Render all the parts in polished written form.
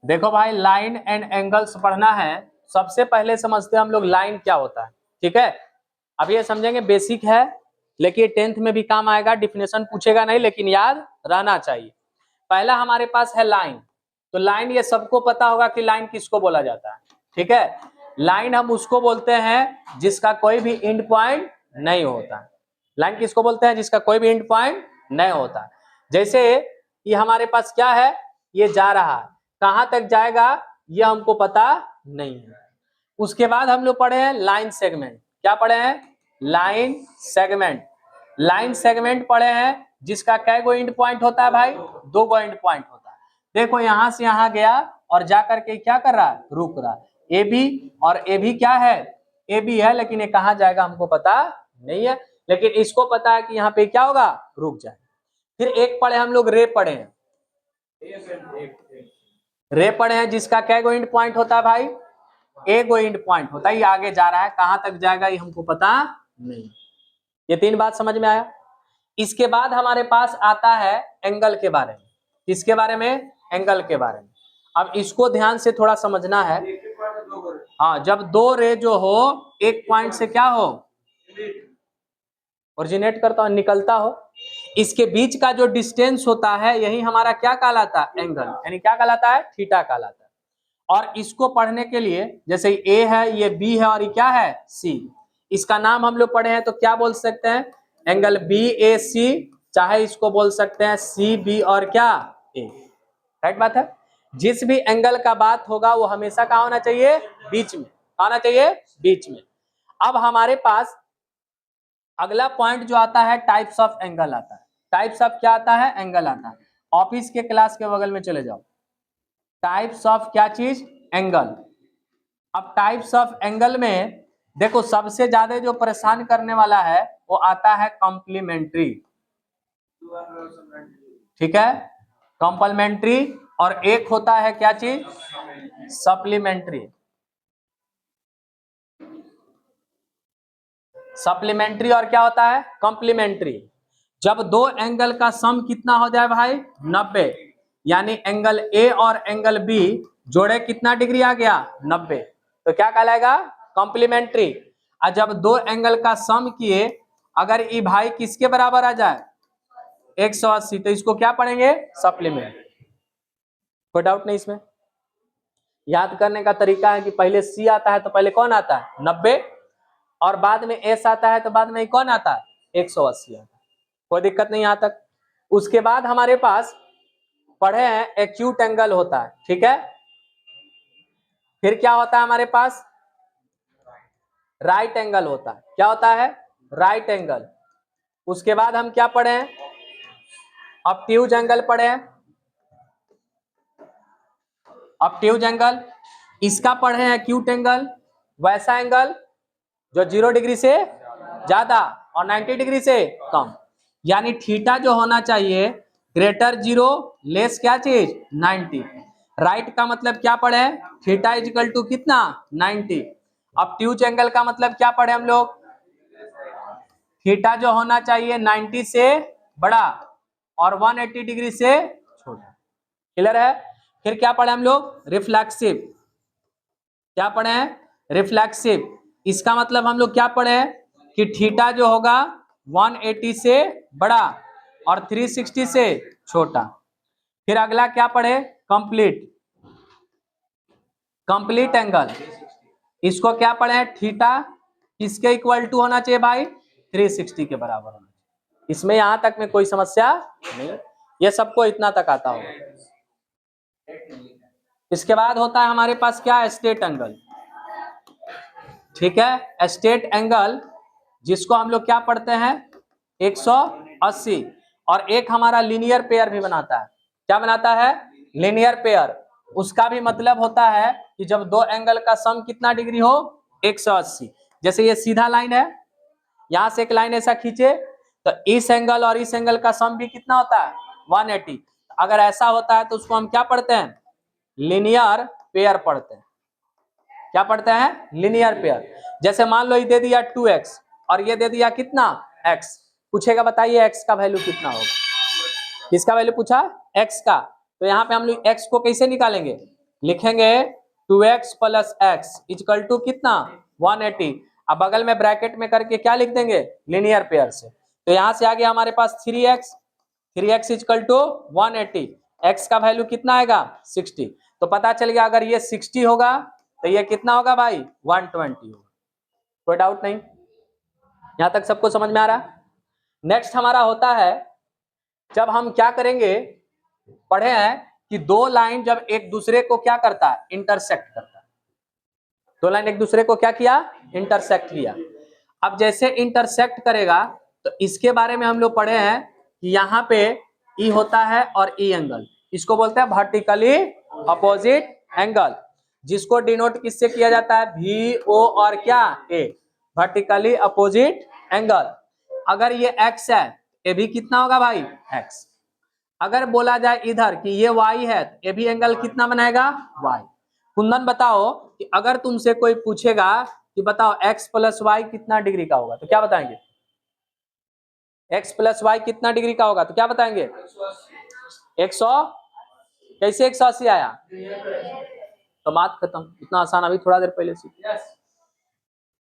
देखो भाई, line and angles पढ़ना है, सबसे पहले समझते हैं हम लोग लाइन क्या होता है। ठीक है, अब ये समझेंगे, बेसिक है लेकिन 10th में भी काम आएगा, डिफिनेशन पूछेगा नहीं लेकिन याद रहना चाहिए। पहला हमारे पास है लाइन। तो लाइन ये सबको पता होगा कि लाइन किसको बोला जाता है। ठीक है, लाइन हम उसको बोलते हैं जिसका कोई भी एंड पॉइंट नहीं होता। लाइन किसको बोलते हैं? जिसका कोई भी एंड पॉइंट नहीं होता। जैसे ये हमारे पास क्या है, ये जा रहा है, कहां तक जाएगा ये हमको पता नहीं है। उसके बाद हम लोग पढ़े हैं लाइन सेगमेंट। क्या पढ़े हैं? Line segment. लाइन सेगमेंट पढ़े हैं जिसका कै गो एंड पॉइंट होता है भाई? 2 गो एंड पॉइंट होता है। देखो यहां से यहां गया और जाकर के क्या कर रहा है? रुक रहा है। ए बी, और ए भी क्या है? ए बी है, लेकिन ये कहां जाएगा हमको पता नहीं है, लेकिन इसको पता है कि यहाँ पे क्या होगा? रुक जाए। फिर एक पढ़े हम लोग रे पढ़े हैं। रे पढ़े हैं जिसका कै गो एंड पॉइंट होता है भाई? ए गो एंड पॉइंट होता है। ये आगे जा रहा है, कहां तक जाएगा ये हमको पता नहीं। ये 3 बात समझ में आया। इसके बाद हमारे पास आता है एंगल के बारे में। किसके बारे में? एंगल के बारे में। अब इसको ध्यान से थोड़ा समझना है। हाँ, जब 2 रे जो हो एक पॉइंट से क्या हो? ओरिजिनेट करता हो, निकलता हो, इसके बीच का जो डिस्टेंस होता है यही हमारा क्या कहलाता है? एंगल। यानी क्या कहलाता है? थीटा कहलाता है। और इसको पढ़ने के लिए, जैसे ए है, ये बी है और ये क्या है? सी। इसका नाम हम लोग पढ़े हैं तो क्या बोल सकते हैं? एंगल बी ए सी, चाहे इसको बोल सकते हैं सी बी और क्या? ए। राइट बात है। जिस भी एंगल का बात होगा वो हमेशा कहाँ होना चाहिए? बीच में। आना चाहिए बीच में। अब हमारे पास अगला पॉइंट जो आता है टाइप्स ऑफ एंगल आता है। टाइप्स ऑफ क्या आता है? एंगल आता है। ऑफिस के क्लास के बगल में चले जाओ। टाइप्स ऑफ क्या चीज? एंगल। अब टाइप्स ऑफ एंगल में देखो सबसे ज्यादा जो परेशान करने वाला है वो आता है कॉम्प्लीमेंट्री। ठीक है, कॉम्प्लीमेंट्री। और एक होता है क्या चीज? सप्लीमेंट्री। सप्लीमेंट्री और क्या होता है? कॉम्प्लीमेंट्री। जब 2 एंगल का सम कितना हो जाए भाई? 90। यानी एंगल ए और एंगल बी जोड़े कितना डिग्री आ गया? 90। तो क्या कहलाएगा? कॉम्प्लीमेंट्री। और जब 2 एंगल का सम किए, अगर ई भाई किसके बराबर आ जाए? 180, तो इसको क्या पढ़ेंगे? सप्लीमेंट। कोई डाउट नहीं इसमें? याद करने का तरीका है कि पहले सी आता है तो पहले कौन आता है? 90, और बाद में एस आता है तो बाद में कौन आता है? 180 आता है। कोई दिक्कत नहीं यहां तक। उसके बाद हमारे पास पढ़े हैं एक्यूट एंगल होता है। ठीक है, फिर क्या होता है हमारे पास? राइट एंगल होता है। क्या होता है? Right angle. उसके बाद हम क्या पढ़े हैं? ऑब्ट्यूज एंगल पढ़े हैं। ऑब्ट्यूज एंगल, इसका पढ़े हैं एक्यूट एंगल, वैसा एंगल जो 0 डिग्री से ज्यादा और 90 डिग्री से कम। यानी थीटा जो होना चाहिए ग्रेटर 0 लेस क्या चीज? 90। राइट का मतलब क्या पढ़े? थीटा इज इक्वल टू कितना? 90। ऑब्ट्यूज एंगल का मतलब क्या पढ़े हम लोग? थीटा जो होना चाहिए 90 से बड़ा और 180 डिग्री से छोटा। क्लियर है? फिर क्या पढ़े हम लोग? रिफ्लेक्सिव। क्या पढ़े हैं? रिफ्लेक्सिव। इसका मतलब हम लोग क्या पढ़े हैं कि थीटा जो होगा 180 से बड़ा और 360 से छोटा। फिर अगला क्या पढ़े? कंप्लीट। कंप्लीट एंगल, इसको क्या पढ़े हैं? थीटा किसके इक्वल टू होना चाहिए भाई? 360 के बराबर होना चाहिए। इसमें यहां तक में कोई समस्या नहीं, ये सबको इतना तक आता होगा। इसके बाद होता है हमारे पास क्या? Straight angle. ठीक है, स्ट्रेट एंगल जिसको हम लोग क्या पढ़ते हैं? 180। और एक हमारा लीनियर पेयर भी बनाता है। क्या बनाता है? Linear pair. उसका भी मतलब होता है कि जब 2 एंगल का सम कितना डिग्री हो? 180। जैसे ये सीधा लाइन है, यहां से एक लाइन ऐसा खींचे तो इस एंगल और इस एंगल का सम भी कितना होता है? 180। अगर ऐसा होता है तो उसको हम क्या पढ़ते हैं? लीनियर पेयर पढ़ते हैं। क्या पढ़ते हैं? Linear pair. जैसे मान लो ये दे दिया 2x और ये दे दिया कितना? x। पूछेगा बताइए x का वैल्यू कितना होगा? किसका वैल्यू पूछा? x का। तो यहाँ पे हम लोग x को कैसे निकालेंगे? लिखेंगे 2x plus x equal to कितना 180। अब बगल में ब्रैकेट में करके क्या लिख देंगे लीनियर पेयर से। तो यहां से आ गया हमारे पास 3x इक्वल टू 180। x का वैल्यू कितना आएगा 60। तो पता चल गया अगर ये 60 होगा तो ये कितना होगा भाई 120 होगा। कोई डाउट नहीं, यहां तक सबको समझ में आ रहा है। नेक्स्ट हमारा होता है जब हम क्या करेंगे, पढ़े हैं कि दो लाइन जब एक दूसरे को क्या करता है इंटरसेक्ट करता है। दो लाइन एक दूसरे को क्या किया इंटरसेक्ट किया। अब जैसे इंटरसेक्ट करेगा तो इसके बारे में हम लोग पढ़े हैं कि यहाँ पे ई होता है और ई एंगल, इसको बोलते हैं वर्टिकली अपोजिट एंगल, जिसको डिनोट किससे किया जाता है वी ओ और क्या ए, वर्टिकली अपोजिट एंगल। अगर ये एक्स है ये भी कितना होगा भाई एक्स। अगर बोला जाए इधर कि ये y है तो ये भी एंगल कितना बनाएगा y। कुंदन बताओ कि अगर तुमसे कोई पूछेगा कि बताओ x प्लस वाई कितना डिग्री का होगा तो क्या बताएंगे, x प्लस वाई कितना डिग्री का होगा तो क्या बताएंगे 100। कैसे 180 आया, तो बात खत्म, इतना आसान अभी थोड़ा देर पहले सीखे।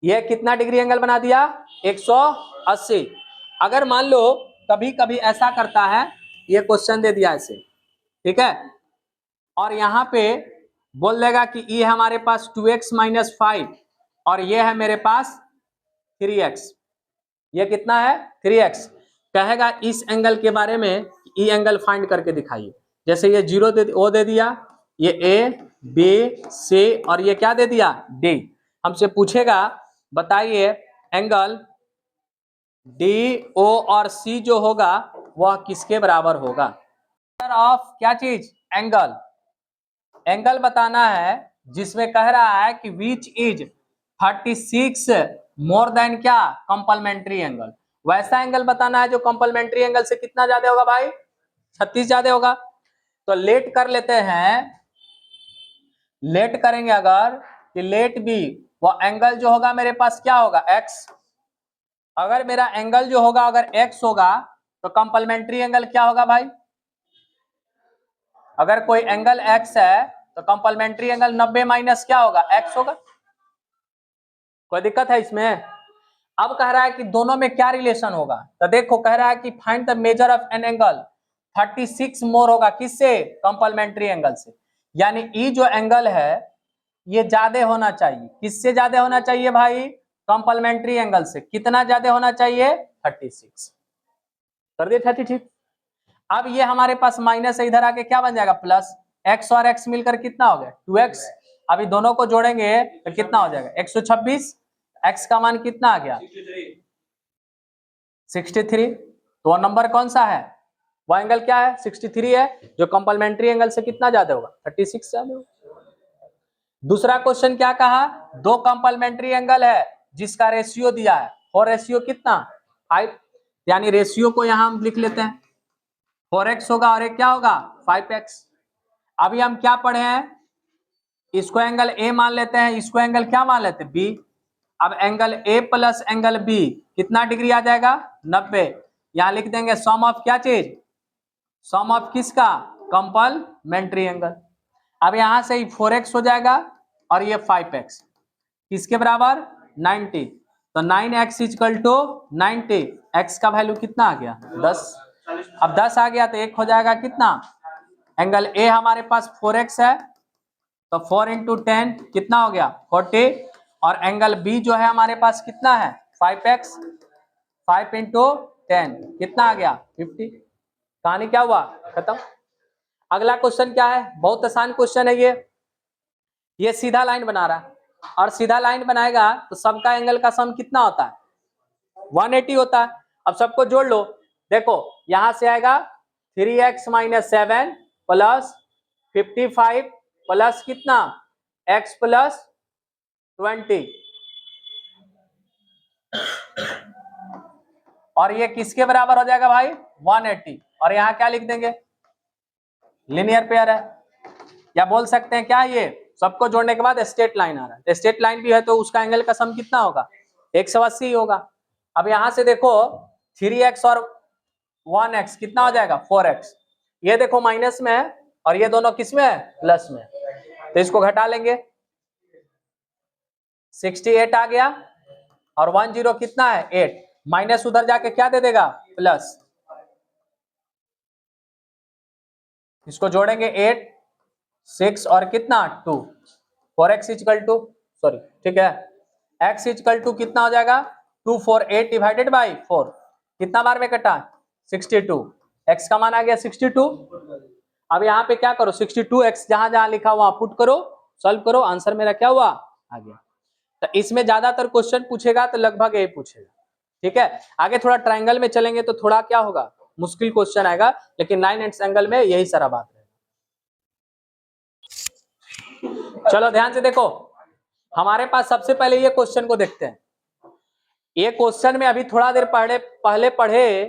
ये कितना डिग्री एंगल बना दिया 180। अगर मान लो कभी कभी ऐसा करता है, ये क्वेश्चन दे दिया ऐसे, ठीक है, और यहाँ पे बोल देगा कि ये हमारे पास 2x माइनस 5 और ये है मेरे पास 3x, ये कितना है 3x। कहेगा इस एंगल के बारे में ई एंगल फाइंड करके दिखाइए। जैसे ये 0 ओ दे दिया, ये ए बी सी और ये क्या दे दिया डी। हमसे पूछेगा बताइए एंगल डी ओ और सी जो होगा वह किसके बराबर होगा। ऑफ क्या चीज एंगल, एंगल बताना है जिसमें कह रहा है कि विच इज 36 मोर देन क्या कंपलमेंट्री एंगल। वैसा एंगल बताना है जो कंपलमेंट्री एंगल से कितना ज्यादा होगा भाई 36 ज्यादा होगा। तो लेट कर लेते हैं, लेट करेंगे अगर कि लेट बी वो एंगल जो होगा मेरे पास क्या होगा x। अगर मेरा एंगल जो होगा अगर x होगा तो कंपलमेंट्री एंगल क्या होगा भाई, अगर कोई एंगल x है तो कंपलमेंट्री एंगल 90 माइनस क्या होगा x होगा। कोई दिक्कत है इसमें। अब कह रहा है कि दोनों में क्या रिलेशन होगा, तो देखो कह रहा है कि find the measure of an angle 36 मोर होगा किससे कंपलमेंट्री एंगल से। यानी ई जो एंगल है ये ज्यादा होना चाहिए, किससे ज्यादा होना चाहिए भाई कंपलमेंट्री एंगल से। कितना ज्यादा होना चाहिए 36 कर दिए 36। अब ये हमारे पास माइनस है, इधर आके क्या बन जाएगा प्लस, x और x मिलकर कितना हो गया 2x। अभी दोनों को जोड़ेंगे तो कितना हो जाएगा 126, x का मान कितना आ गया 63। तो वो नंबर कौन सा है, वो एंगल क्या है 63 है जो कंपलमेंट्री एंगल से कितना ज्यादा होगा 36 ज्यादा होगा। दूसरा क्वेश्चन क्या कहा, दो कंपलमेंट्री एंगल है जिसका रेशियो दिया है, और रेशियो कितना 5, यानी रेशियो को यहां हम लिख लेते हैं 4x होगा और एक क्या होगा 5x। अभी हम क्या पढ़े हैं, इसको एंगल A मान लेते हैं, इसको एंगल क्या मान लेते हैं B। अब angle A plus angle B कितना डिग्री आ जाएगा 90। यहां लिख देंगे सम ऑफ क्या चीज, सम ऑफ किसका कंपलमेंट्री एंगल। अब यहां से ही 4x हो जाएगा और ये 5x किसके बराबर 90। तो 9x इक्वल टू 90, x का वैल्यू कितना आ गया 10। अब 10 आ गया तो एक हो जाएगा कितना, एंगल A हमारे पास 4x है तो 4 इंटू 10 कितना हो गया 40, और एंगल B जो है हमारे पास कितना है 5x, 5 इंटू 10 कितना आ गया 50। कहानी क्या हुआ खत्म। अगला क्वेश्चन क्या है, बहुत आसान क्वेश्चन है ये सीधा लाइन बना रहा है और सीधा लाइन बनाएगा तो सबका एंगल का सम कितना होता है 180 होता है। अब सबको जोड़ लो, देखो यहां से आएगा 3x माइनस 7 प्लस 55 प्लस कितना x प्लस 20, और ये किसके बराबर हो जाएगा भाई 180। और यहाँ क्या लिख देंगे लीनियर पेयर है, या बोल सकते हैं क्या ये सबको जोड़ने के बाद स्ट्रेट लाइन आ रहा है, स्ट्रेट लाइन भी है तो उसका एंगल का सम कितना होगा 180 होगा। अब यहां से देखो 3x और 1x कितना हो जाएगा 4x, ये देखो माइनस में है और ये दोनों किस में है प्लस में। तो इसको घटा लेंगे, 68 आ गया, और 10 कितना है 8, माइनस उधर जाके क्या दे देगा प्लस, इसको जोड़ेंगे 8 6 और कितना 2, 4x इक्वल टू, सॉरी ठीक है, x इक्वल टू कितना हो जाएगा 2 4 8 डिवाइडेड बाई 4, कितना बार में कटा 62, x का मान आ गया 62। अब यहाँ पे क्या करो 62x जहां जहां लिखा हुआ पुट करो, सॉल्व करो, आंसर मेरा क्या हुआ आ गया। तो इसमें ज्यादातर क्वेश्चन पूछेगा तो लगभग यही पूछेगा, ठीक है। आगे थोड़ा ट्रायंगल में चलेंगे तो थोड़ा क्या होगा मुश्किल क्वेश्चन आएगा, लेकिन 9 एंगल में यही सारा बात रहेगा। चलो ध्यान से देखो, हमारे पास सबसे पहले ये क्वेश्चन को देखते हैं। ये क्वेश्चन में अभी थोड़ा देर पहले पढ़े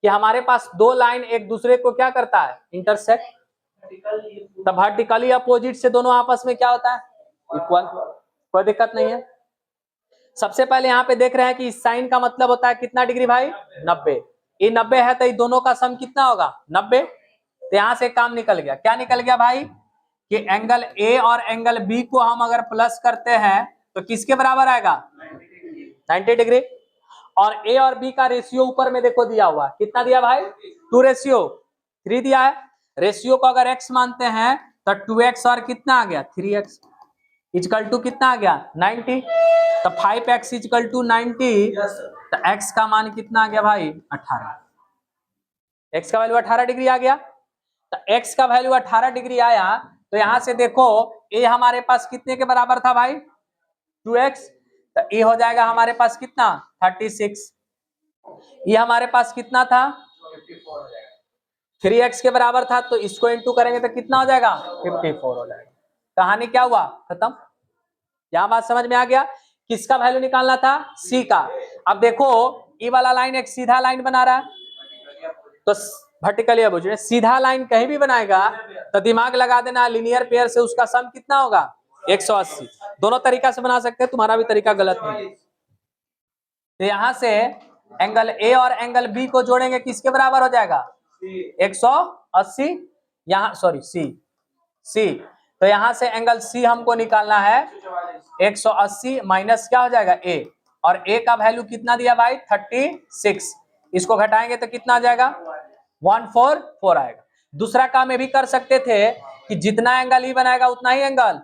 कि हमारे पास दो लाइन एक दूसरे को क्या करता है इंटरसेक्ट, तब वर्टिकली अपोजिट से दोनों आपस में क्या होता है इक्वल, कोई दिक्कत नहीं है। सबसे पहले यहाँ पे देख रहे हैं कि इस साइन का मतलब होता है कितना डिग्री भाई 90, ये 90 है तो ये दोनों का सम कितना होगा 90। तो यहाँ से काम निकल गया, क्या निकल गया भाई कि एंगल ए और एंगल बी को हम अगर प्लस करते हैं तो किसके बराबर आएगा 90 डिग्री, और ए और बी का रेशियो ऊपर में देखो दिया हुआ कितना दिया भाई 2:3 दिया है। रेशियो को अगर x मानते हैं तो 2x और कितना आ गया 3x इक्वल टू कितना आ गया 90, तो 5x इक्वल टू 90, तो x का मान कितना आ गया भाई 18, x का वैल्यू 18 डिग्री आ गया। तो x का वैल्यू 18 डिग्री आया तो यहां से देखो a हमारे पास कितने के बराबर था भाई 2x, तो a हो जाएगा हमारे पास कितना 36, ये हमारे पास कितना था 3x के बराबर था, तो इसको इनटू करेंगे तो कितना हो जाएगा 54 हो जाएगा। कहानी क्या हुआ खत्म, यहां बात समझ में आ गया। किसका वैल्यू निकालना था c का। अब देखो ये वाला लाइन एक सीधा लाइन बना रहा है, तो वर्टिकली अपोजिट सीधा लाइन कहीं भी बनाएगा तो दिमाग लगा देना लीनियर पेयर से उसका सम कितना होगा 180, दोनों तरीका से बना सकते हैं, तुम्हारा भी तरीका गलत नहीं। तो यहां से एंगल ए और एंगल बी को जोड़ेंगे किसके बराबर हो जाएगा 180, यहाँ सॉरी सी, तो यहां से एंगल सी हमको निकालना है 180 माइनस क्या हो जाएगा ए, और ए का वैल्यू कितना दिया भाई 36, इसको घटाएंगे तो कितना आ जाएगा 144 आएगा। दूसरा काम ये भी कर सकते थे कि जितना एंगल ई बनाएगा उतना ही एंगल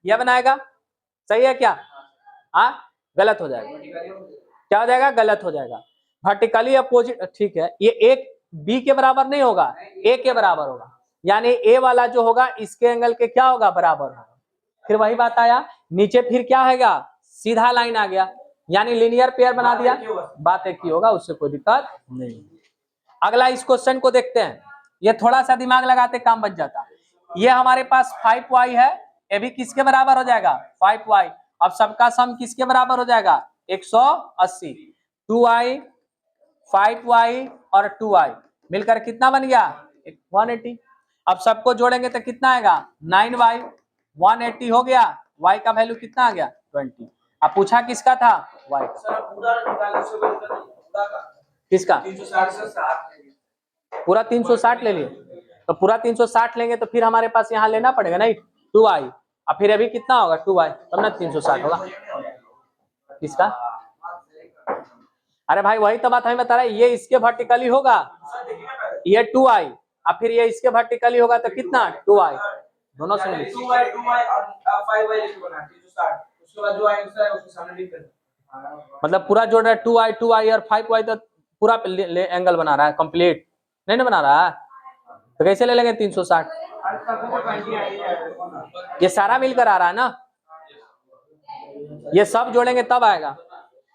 यह बनाएगा, सही है क्या, हाँ गलत हो जाएगा, क्या हो जाएगा गलत हो जाएगा। वर्टिकली अपोजिट ठीक है, ये एक बी के बराबर नहीं होगा ए के बराबर होगा, यानी ए वाला जो होगा इसके एंगल के क्या होगा बराबर होगा। फिर वही बात आया नीचे, फिर क्या होगा सीधा लाइन आ गया, यानी लीनियर पेयर बना दिया, बात एक ही होगा, उससे कोई दिक्कत नहीं। अगला इस क्वेश्चन को देखते हैं, ये थोड़ा सा दिमाग लगाते काम बच जाता। ये हमारे पास 5y है, ये भी किसके बराबर हो जाएगा 5y, अब सबका सम किसके बराबर हो जाएगा 180, 2y 5y और 2y मिलकर कितना बन गया 180। अब सबको जोड़ेंगे तो कितना आएगा 9y, 180 हो गया, y का वैल्यू कितना आ गया 20। अब पूछा किसका था y का, किसका पूरा 360 ले लिए, तो पूरा 360 लेंगे तो फिर हमारे पास यहाँ लेना पड़ेगा नहीं 2y, अब फिर अभी कितना होगा 2y तब ना 360 होगा किसका। अरे भाई वही तो बात हमें बता रहा है, ये इसके वर्टिकली होगा ये 2y, अब फिर ये इसके वर्टिकली होगा तो कितना 2y, दोनों से मतलब पूरा जोड़ रहा है 2y और 5y, तो पूरा एंगल बना रहा है कंप्लीट नहीं ना बना रहा है, तो कैसे ले लेंगे 360, ये सारा मिलकर आ रहा है ना, ये सब जोड़ेंगे तब आएगा,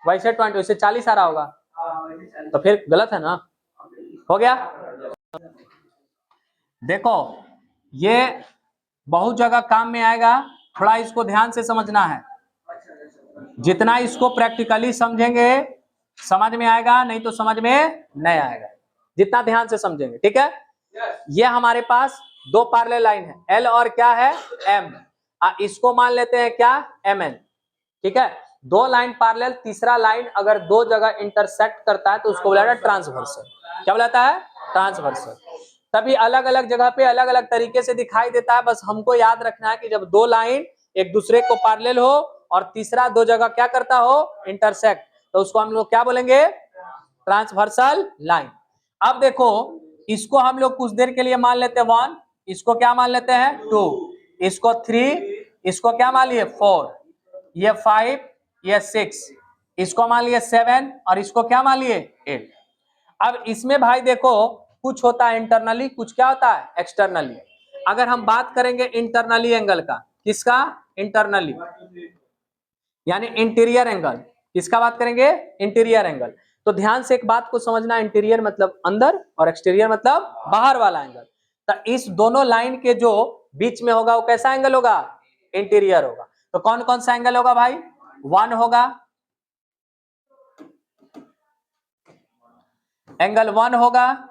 वैसे 20 वैसे 40 आ रहा होगा, तो फिर गलत है ना, हो गया। देखो ये बहुत जगह काम में आएगा, थोड़ा इसको ध्यान से समझना है, जितना इसको प्रैक्टिकली समझेंगे समझ में आएगा, नहीं तो समझ में नहीं आएगा, जितना ध्यान से समझेंगे ठीक है। ये हमारे पास दो पैरेलल लाइन है एल और क्या है एम, इसको मान लेते हैं क्या एम एन, ठीक है। दो लाइन पैरेलल, तीसरा लाइन अगर दो जगह इंटरसेक्ट करता है तो उसको बोला जाता है ट्रांसवर्सल, क्या बोलाता है ट्रांसवर्सल। तभी अलग अलग जगह पे अलग अलग तरीके से दिखाई देता है। बस हमको याद रखना है कि जब दो लाइन एक दूसरे को पैरेलल हो और तीसरा दो जगह क्या करता हो, इंटरसेक्ट, तो उसको हम लोग क्या बोलेंगे, ट्रांसवर्सल लाइन। अब देखो इसको हम लोग कुछ देर के लिए मान लेते हैं 1, इसको क्या मान लेते हैं 2, इसको 3, इसको क्या मान लिए 4, ये 5, ये 6, इसको मान लिए 7 और इसको क्या मान लिए 8। अब इसमें भाई देखो कुछ होता है इंटरनली, कुछ क्या होता है एक्सटर्नली। अगर हम बात करेंगे इंटरनली एंगल का, किसका, इंटरनली यानी इंटीरियर एंगल, किसका बात करेंगे, इंटीरियर एंगल। तो ध्यान से एक बात को समझना, इंटीरियर मतलब अंदर और एक्सटीरियर मतलब बाहर वाला एंगल। तो इस दोनों लाइन के जो बीच में होगा वो कैसा एंगल होगा, इंटीरियर होगा। तो कौन कौन सा एंगल होगा भाई, 1 होगा, एंगल 1 होगा,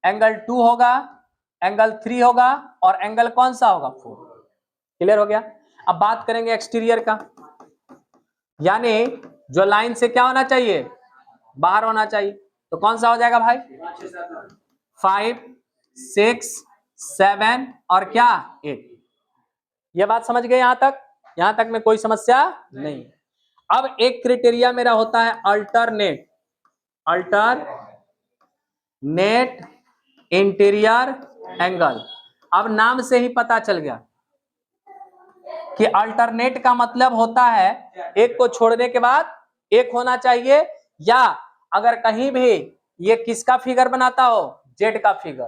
एंगल 2 होगा, एंगल 3 होगा और एंगल कौन सा होगा 4। क्लियर हो गया। अब बात करेंगे एक्सटीरियर का, यानी जो लाइन से क्या होना चाहिए, बाहर होना चाहिए। तो कौन सा हो जाएगा भाई, 5, 6, 7 और क्या 8। ये बात समझ गए यहां तक, यहां तक में कोई समस्या नहीं। अब एक क्राइटेरिया मेरा होता है अल्टरनेट, अल्टरनेट इंटीरियर एंगल। अब नाम से ही पता चल गया कि अल्टरनेट का मतलब होता है एक को छोड़ने के बाद एक होना चाहिए, या अगर कहीं भी ये किसका फिगर बनाता हो, जेड का फिगर,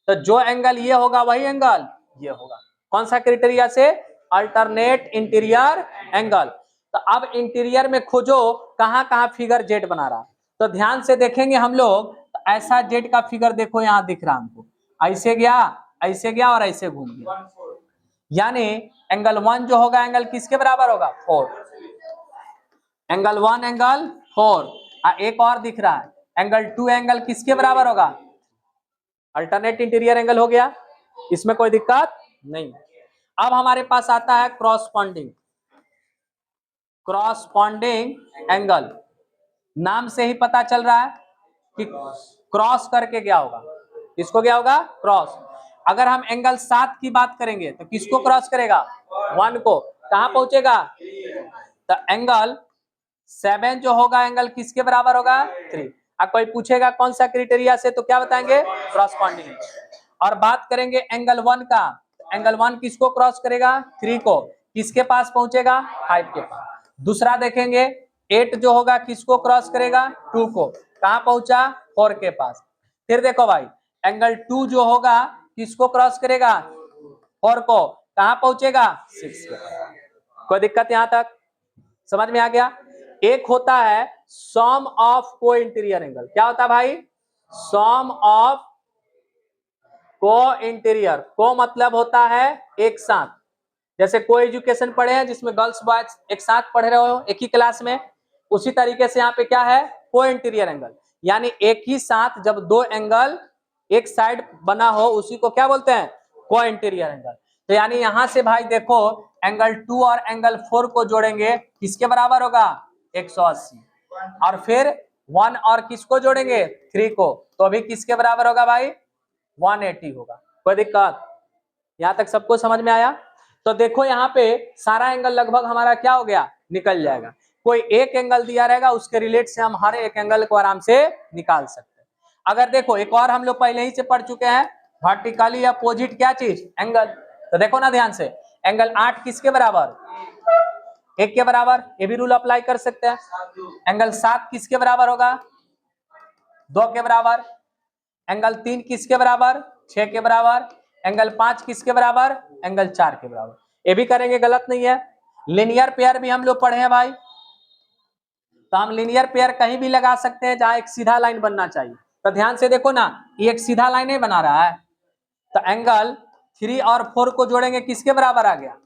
तो जो एंगल ये होगा वही एंगल ये होगा। कौन सा क्राइटेरिया से, अल्टरनेट इंटीरियर एंगल। तो अब इंटीरियर में खोजो कहां कहां फिगर जेड बना रहा। तो ध्यान से देखेंगे हम लोग, तो ऐसा जेड का फिगर देखो यहां दिख रहा हमको, ऐसे गया, ऐसे गया और ऐसे घूम गया, यानी एंगल 1 जो होगा एंगल किसके बराबर होगा 4, एंगल 1 एंगल 4। एक और दिख रहा है एंगल 2 एंगल किसके बराबर होगा, अल्टरनेट इंटीरियर एंगल हो गया, इसमें कोई दिक्कत नहीं। अब हमारे पास आता है क्रॉसपॉन्डिंग, क्रॉसपॉन्डिंग एंगल। नाम से ही पता चल रहा है कि क्रॉस करके क्या होगा, किसको क्या होगा, क्रॉस। अगर हम एंगल 7 की बात करेंगे तो किसको क्रॉस करेगा, 1 को, कहां पहुंचेगा, तो एंगल 7 जो होगा एंगल किसके बराबर होगा 3। अब कोई पूछेगा कौन सा क्राइटेरिया से, तो क्या बताएंगे, क्रॉसपॉन्डिंग। और बात करेंगे एंगल 1 का, एंगल 1 किसको क्रॉस करेगा, 3 को, किसके पास पहुंचेगा, 5 के पास। दूसरा देखेंगे 8 जो होगा किसको क्रॉस करेगा, 2 को, कहां पहुंचा, 4 के पास। फिर देखो भाई एंगल 2 जो होगा किसको क्रॉस करेगा, 4 को, कहां पहुंचेगा, 6 के पास। कोई दिक्कत यहां तक समझ में आ गया। एक होता है सम ऑफ को इंटीरियर एंगल, क्या होता है भाई, सम ऑफ को इंटीरियर, को मतलब होता है एक साथ, जैसे को एजुकेशन पढ़े हैं जिसमें गर्ल्स बॉयज एक साथ पढ़ रहे हो एक ही क्लास में, उसी तरीके से यहाँ पे क्या है, को इंटीरियर एंगल, यानी एक ही साथ जब दो एंगल एक साइड बना हो उसी को क्या बोलते हैं, को इंटीरियर एंगल। तो यानी यहां से भाई देखो एंगल 2 और एंगल 4 को जोड़ेंगे किसके बराबर होगा, 180, और फिर 1 और किसको जोड़ेंगे, 3 को, तो अभी किसके बराबर होगा भाई, 180 होगा। कोई दिक्कत, यहां तक सबको समझ में आया। तो देखो यहाँ पे सारा एंगल लगभग हमारा क्या हो गया, निकल जाएगा। कोई एक एंगल दिया रहेगा उसके रिलेट से हम हर एक एंगल को आराम से निकाल सकते हैं। अगर देखो एक और हम लोग पहले ही से पढ़ चुके हैं, वर्टिकली अपोजिट क्या चीज, एंगल। तो देखो ना ध्यान से, एंगल 8 किसके बराबर, 1 के बराबर, ये भी रूल अप्लाई कर सकते हैं। एंगल 7 किसके बराबर होगा, 2 के बराबर। एंगल 3 किसके बराबर, 6 के बराबर। एंगल 5 किसके बराबर, एंगल 4 के बराबर। ये भी करेंगे, गलत नहीं है। लिनियर पेयर भी हम लोग पढ़े हैं भाई, तो हम लिनियर पेयर कहीं भी लगा सकते हैं जहां एक सीधा लाइन बनना चाहिए। तो ध्यान से देखो ना, ये एक सीधा लाइन ही बना रहा है, तो एंगल 3 और 4 को जोड़ेंगे किसके बराबर आ गया,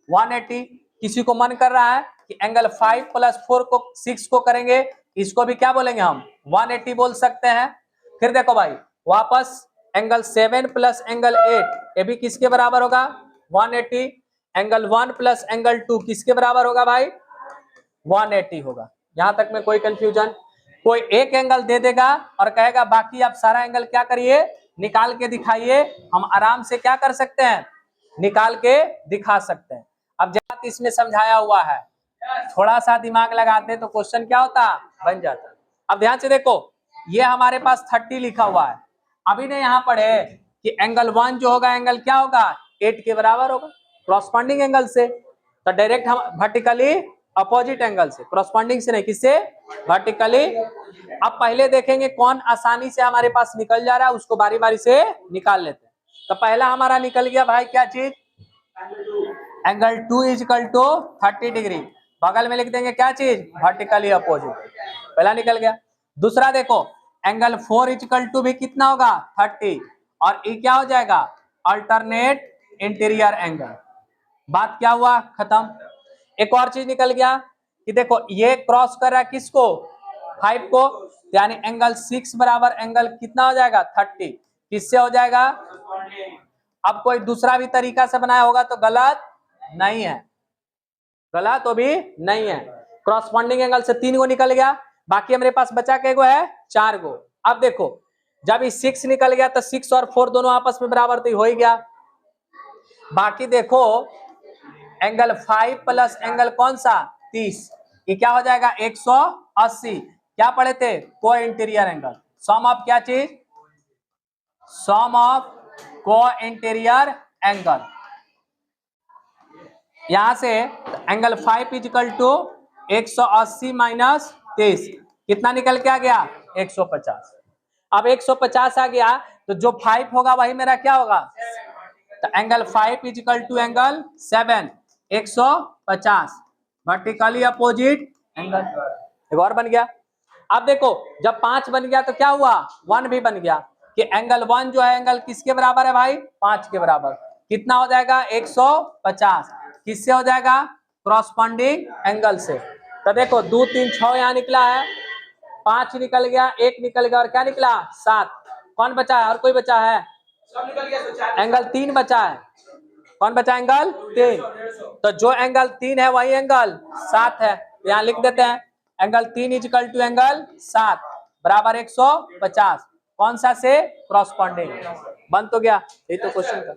180। किसी को मन कर रहा है कि एंगल 5 प्लस 4 को 6 को करेंगे, इसको भी क्या बोलेंगे हम, 180 बोल सकते हैं। फिर देखो भाई वापस एंगल 7 प्लस एंगल 8 ये भी किसके बराबर होगा, 180। एंगल 1 प्लस एंगल 2 किसके बराबर होगा भाई, 180 होगा। यहां तक में कोई कंफ्यूजन, कोई एक एंगल दे देगा और कहेगा बाकी आप सारा एंगल क्या करिए निकाल के दिखाइए, हम आराम से क्या कर सकते हैं, निकाल के दिखा सकते हैं। अब जब इसमें समझाया हुआ है, थोड़ा सा दिमाग लगाते तो क्वेश्चन क्या होता, बन जाता। अब ध्यान से देखो, ये हमारे पास 30 लिखा हुआ है, अभी ने यहाँ पढ़े कि एंगल 1 जो होगा एंगल क्या होगा, 8 के बराबर होगा क्रॉसपॉन्डिंग एंगल से। तो डायरेक्ट हम वर्टिकली अपोजिट एंगल से, क्रॉसपॉन्डिंग से नहीं, किससे, वर्टिकली। अब पहले देखेंगे कौन आसानी से हमारे पास निकल जा रहा है, उसको बारी बारी से निकाल लेते हैं। तो पहला हमारा निकल गया भाई क्या चीज, एंगल 2 इजकल टू 30 डिग्री, बगल में लिख देंगे क्या चीज, वर्टिकली अपोजिट, पहला निकल गया। दूसरा देखो एंगल 4 इजकल टू भी कितना होगा 30, और ये क्या हो जाएगा, अल्टरनेट इंटीरियर एंगल। बात क्या हुआ, खत्म। एक और चीज निकल गया कि देखो ये क्रॉस कर रहा है किसको, 5 को, यानी एंगल 6 बराबर एंगल कितना हो जाएगा 30, किससे हो जाएगा। अब कोई दूसरा भी तरीका से बनाया होगा तो गलत नहीं है, गलत तो भी नहीं है। क्रॉसपॉन्डिंग एंगल से 3 गो निकल गया, बाकी हमारे पास बचा के गो है 4 गो। अब देखो जब ये 6 निकल गया तो 6 और 4 दोनों आपस में बराबर तो हो ही गया। बाकी देखो एंगल 5 प्लस एंगल कौन सा 30, ये क्या हो जाएगा 180। क्या पढ़े थे, को इंटीरियर एंगल, सम ऑफ क्या चीज, सम ऑफ को इंटीरियर एंगल। यहां से एंगल 5 इजिकल टू 180 माइनस 30, कितना निकल के आ गया 150। अब 150 आ गया तो जो 5 होगा वही मेरा क्या होगा, तो angle 5 equal to angle 7, 150 vertically opposite angle. एक और बन गया। अब देखो जब 5 बन गया तो क्या हुआ, 1 भी बन गया, कि एंगल 1 जो है एंगल किसके बराबर है भाई, 5 के बराबर, कितना हो जाएगा 150, किससे हो जाएगा, क्रॉसपॉन्डिंग एंगल से। तो देखो 2 3 6 यहाँ निकला है, 5 निकल गया, 1 निकल गया, और क्या निकला 7, कौन बचा है, और कोई बचा है, सब निकल गया, एंगल 3 बचा है, कौन बचा, एंगल 3। तो जो एंगल 3 है वही एंगल 7 है, यहाँ लिख देते हैं एंगल 3 इजिकल टू एंगल 7 बराबर 150, कौन सा से, क्रॉसपॉन्डिंग। बन तो गया, यही तो क्वेश्चन का